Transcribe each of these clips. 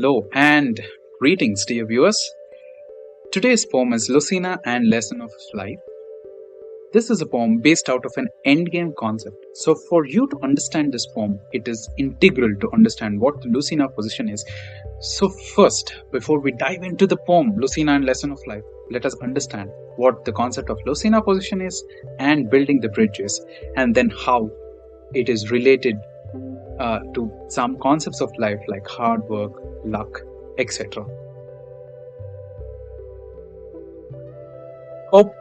Hello and greetings, dear viewers. Today's poem is Lucena and Lesson of Life. This is a poem based out of an endgame concept. So, for you to understand this poem, it is integral to understand what the Lucena position is. So, first, before we dive into the poem Lucena and Lesson of Life, let us understand what the concept of Lucena position is and building the bridges, and then how it is related to some concepts of life like hard work, luck, etc. Hope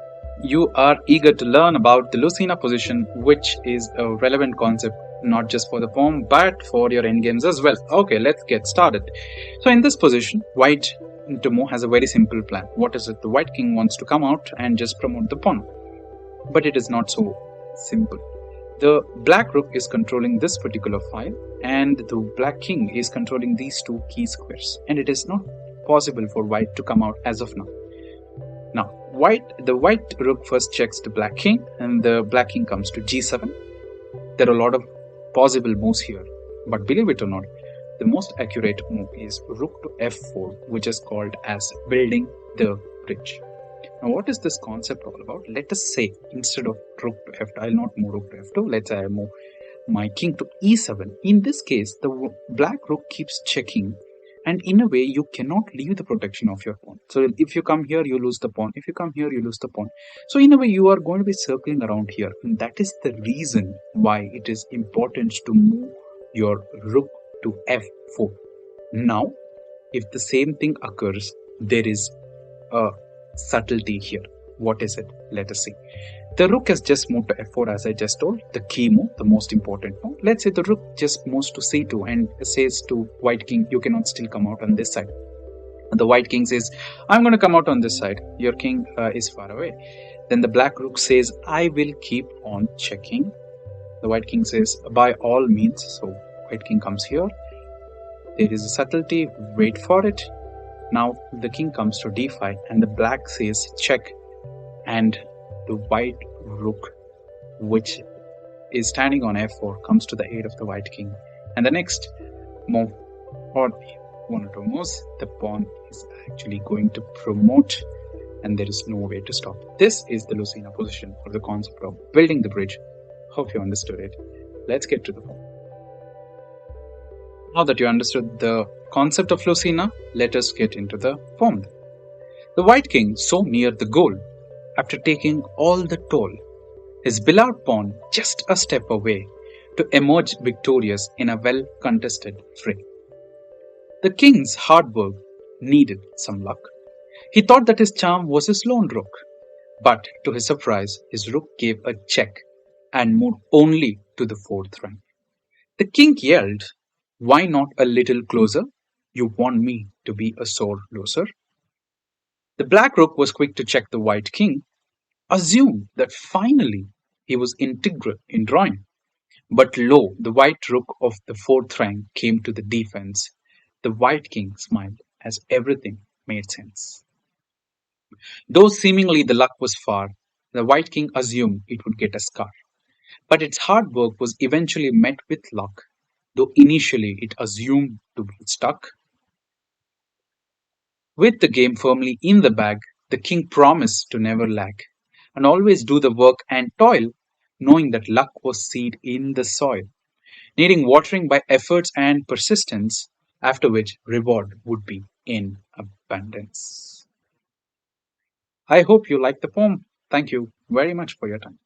you are eager to learn about the Lucena position, which is a relevant concept not just for the poem but for your endgames as well. Okay, let's get started. So, in this position, White to move has a very simple plan. What is it? The White King wants to come out and just promote the pawn, but it is not so simple. The Black Rook is controlling this particular file, and the Black King is controlling these two key squares, and it is not possible for White to come out as of now. Now, the White Rook first checks the Black King, and the Black King comes to G7. There are a lot of possible moves here, but believe it or not, the most accurate move is Rook to F4, which is called as building the bridge. Now, what is this concept all about? Let us say instead of Rook to F2, I'll not move Rook to F2. Let's say I move my King to E7. In this case, the Black Rook keeps checking, and in a way, you cannot leave the protection of your pawn. So if you come here, you lose the pawn. If you come here, you lose the pawn. So in a way, you are going to be circling around here. And that is the reason why it is important to move your Rook to F4. Now, if the same thing occurs, there is a subtlety here. What is it? Let us see. The Rook has just moved to F4, as I just told, the key move, the most important move. Let's say the Rook just moves to C2 and says to White King, you cannot still come out on this side. And the White King says, I'm going to come out on this side. Your King is far away. Then the Black Rook says, I will keep on checking. The White King says, by all means. So White King comes here. There is a subtlety. Wait for it. Now the King comes to D5 and the Black says check, and the White Rook, which is standing on F4, comes to the aid of the White King. And the next move, or one or two moves, the pawn is actually going to promote, and there is no way to stop. This is the Lucena position, or the concept of building the bridge. Hope you understood it. Let's get to the poem. Now that you understood the concept of Lucena, let us get into the poem. The White King so near the goal, after taking all the toll, his beloved pawn just a step away to emerge victorious in a well-contested fray. The King's hard work needed some luck. He thought that his charm was his lone rook, but to his surprise, his rook gave a check and moved only to the fourth rank. The King yelled, why not a little closer? You want me to be a sore loser? The Black Rook was quick to check the White King, assumed that finally he was integral in drawing. But lo, the White Rook of the fourth rank came to the defense. The White King smiled as everything made sense. Though seemingly the luck was far, the White King assumed it would get a scar. But its hard work was eventually met with luck, though initially it assumed to be stuck. With the game firmly in the bag, the King promised to never lag, and always do the work and toil, knowing that luck was seed in the soil, needing watering by efforts and persistence, after which reward would be in abundance. I hope you liked the poem. Thank you very much for your time.